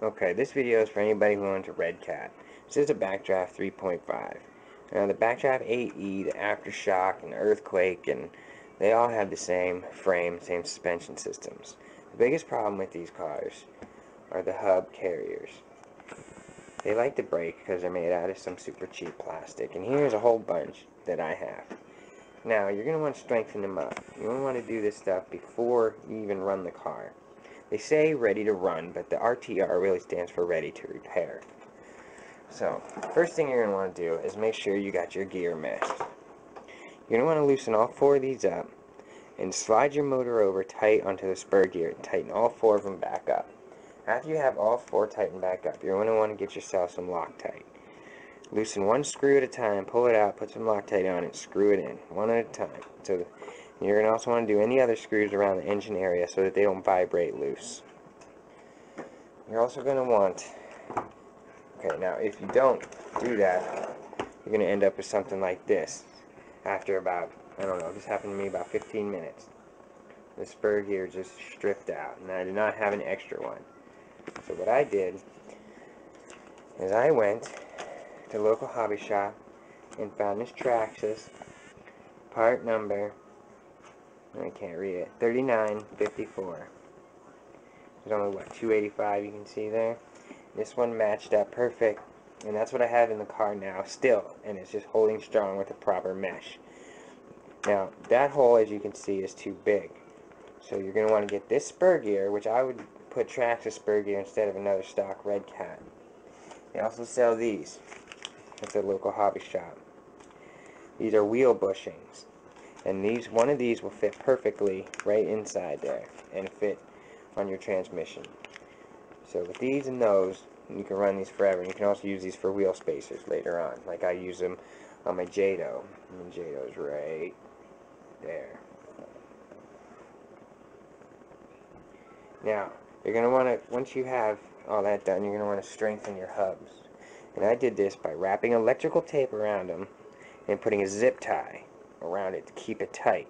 Okay, this video is for anybody who owns a Redcat. This is a Backdraft 3.5. Now the Backdraft 8e, the Aftershock, and the Earthquake, and they all have the same frame, same suspension systems. The biggest problem with these cars are the hub carriers. They like to break because they're made out of some super cheap plastic, and here's a whole bunch that I have. Now you're going to want to strengthen them up. You don't want to do this stuff before you even run the car. They say ready to run, but the RTR really stands for ready to repair. So, first thing you're going to want to do is make sure you got your gear meshed. You're going to want to loosen all four of these up and slide your motor over tight onto the spur gear and tighten all four of them back up. After you have all four tightened back up, you're going to want to get yourself some Loctite. Loosen one screw at a time, pull it out, put some Loctite on it, screw it in, one at a time. So you're going to also want to do any other screws around the engine area so that they don't vibrate loose. You're also going to want, okay, now if you don't do that, you're going to end up with something like this after about, I don't know, this happened to me about 15 minutes. The spur gear just stripped out, and I did not have an extra one. So what I did is I went to the local hobby shop and found this Traxxas part number, I can't read it, 3954. There's only, what, 285 you can see there. This one matched up perfect, and that's what I have in the car now still, and it's just holding strong with the proper mesh. Now, that hole, as you can see, is too big. So you're going to want to get this spur gear, which I would put Traxxas spur gear instead of another stock Redcat. They also sell these at the local hobby shop. These are wheel bushings, and one of these will fit perfectly right inside there and fit on your transmission. So with these and those, you can run these forever. You can also use these for wheel spacers later on, like I use them on my Jado. And the Jado's right there. Now, you're going to want to, once you have all that done, you're going to want to strengthen your hubs. And I did this by wrapping electrical tape around them and putting a zip tie around it to keep it tight.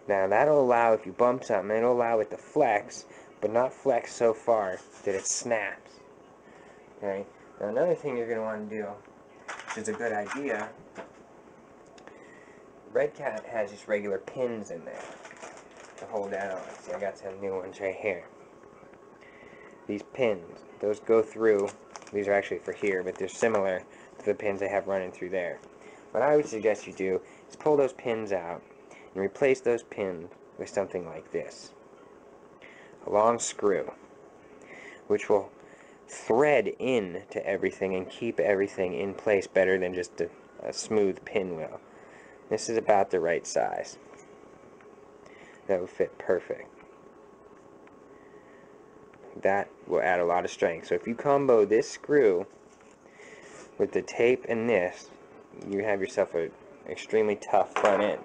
Now, that'll allow, if you bump something, it'll allow it to flex, but not flex so far that it snaps. Okay? Now, another thing you're going to want to do, which is a good idea, Redcat has just regular pins in there to hold that on. See, I got some new ones right here. These pins, those go through, these are actually for here, but they're similar to the pins I have running through there. What I would suggest you do is pull those pins out and replace those pins with something like this. A long screw, which will thread in to everything and keep everything in place better than just a smooth pin will. This is about the right size. That will fit perfect. That will add a lot of strength. So if you combo this screw with the tape and this, you have yourself an extremely tough front end.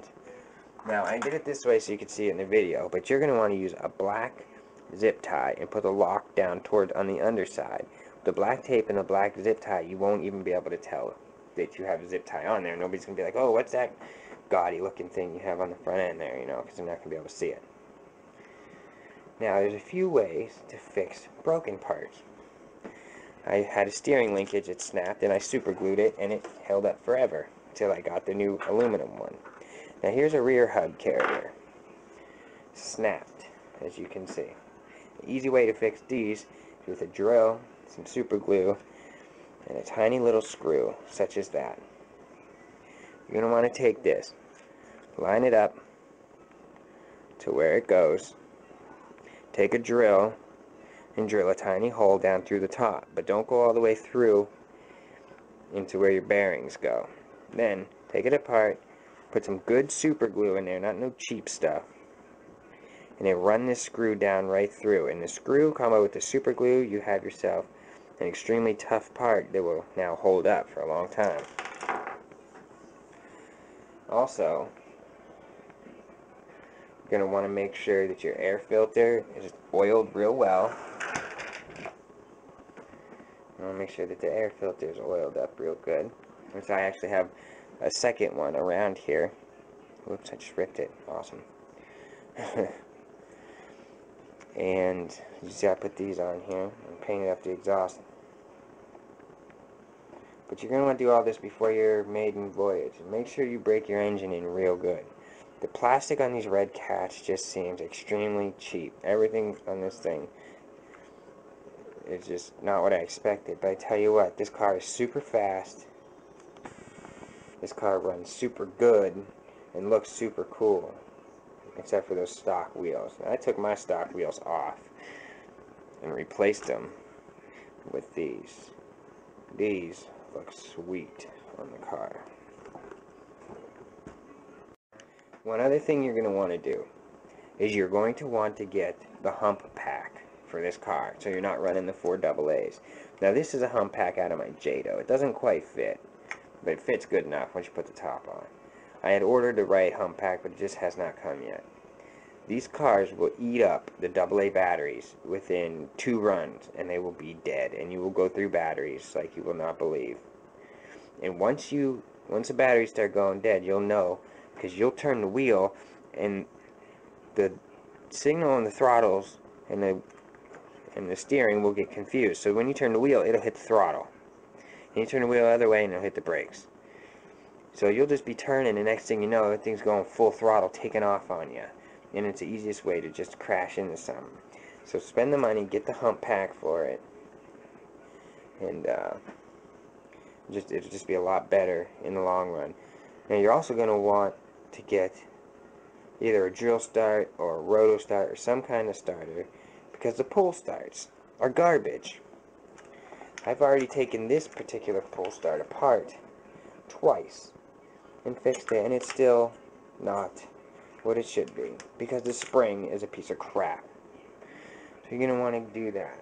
Now, I did it this way so you can see it in the video, but you're going to want to use a black zip tie and put the lock down on the underside. With the black tape and the black zip tie, you won't even be able to tell that you have a zip tie on there. Nobody's going to be like, oh, what's that gaudy looking thing you have on the front end there, you know, because they're not going to be able to see it. Now, there's a few ways to fix broken parts. I had a steering linkage, it snapped, and I super glued it, and it held up forever until I got the new aluminum one. Now, here's a rear hub carrier. Snapped, as you can see. The easy way to fix these is with a drill, some super glue, and a tiny little screw, such as that. You're going to want to take this, line it up to where it goes, take a drill and drill a tiny hole down through the top, but don't go all the way through into where your bearings go. Then take it apart, put some good super glue in there, not no cheap stuff, and then run this screw down right through. And the screw combo with the super glue, you have yourself an extremely tough part that will now hold up for a long time. Also, you're going to want to make sure that your air filter is oiled real well. You want to make sure that the air filter is oiled up real good. Which I actually have a second one around here. Whoops, I just ripped it. Awesome. And you see I put these on here and painted up the exhaust. But you're going to want to do all this before your maiden voyage. And make sure you break your engine in real good. The plastic on these Redcats just seems extremely cheap. Everything on this thing is just not what I expected. But I tell you what, this car is super fast. This car runs super good and looks super cool. Except for those stock wheels. Now, I took my stock wheels off and replaced them with these. These look sweet on the car. One other thing you're going to want to do is you're going to want to get the hump pack for this car, so you're not running the 4 AA's. Now this is a hump pack out of my Jado. It doesn't quite fit, but it fits good enough once you put the top on. I had ordered the right hump pack, but it just has not come yet. These cars will eat up the AA batteries within 2 runs, and they will be dead, and you will go through batteries like you will not believe. And once the batteries start going dead, you'll know, because you'll turn the wheel, and the signal on the throttles and the steering will get confused. So when you turn the wheel, it'll hit the throttle. And you turn the wheel the other way, and it'll hit the brakes. So you'll just be turning, and next thing you know, everything's going full throttle, taking off on you. And it's the easiest way to just crash into something. So spend the money, get the hump pack for it, and it'll just be a lot better in the long run. Now you're also going to want to get either a drill start or a roto start or some kind of starter, because the pull starts are garbage. I've already taken this particular pull start apart twice and fixed it, and it's still not what it should be, because the spring is a piece of crap. So you're going to want to do that.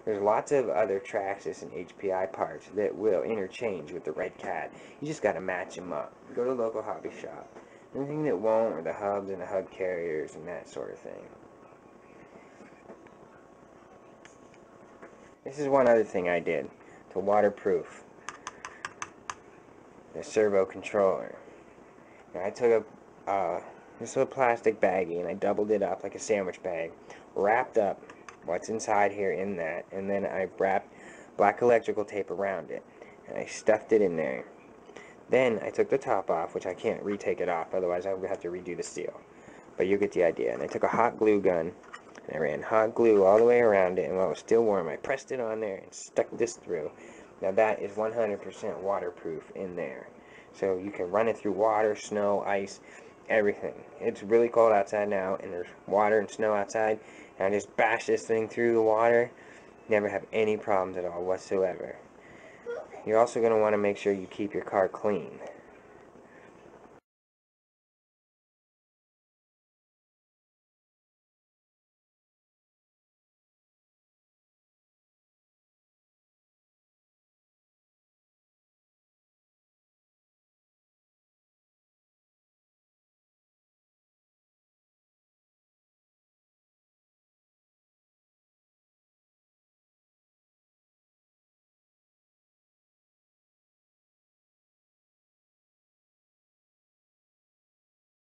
There's lots of other Traxxas and HPI parts that will interchange with the Redcat. You just got to match them up. Go to a local hobby shop. Anything that won't are the hubs and the hub carriers and that sort of thing. This is one other thing I did to waterproof the servo controller. Now I took this little plastic baggie and I doubled it up like a sandwich bag, wrapped up what's inside here in that, and then I wrapped black electrical tape around it, and I stuffed it in there. Then I took the top off, which I can't retake it off, otherwise I would have to redo the seal. But you get the idea. And I took a hot glue gun, and I ran hot glue all the way around it, and while it was still warm, I pressed it on there and stuck this through. Now that is 100% waterproof in there. So you can run it through water, snow, ice, everything. It's really cold outside now, and there's water and snow outside, and I just bash this thing through the water. Never have any problems at all whatsoever. You're also going to want to make sure you keep your car clean.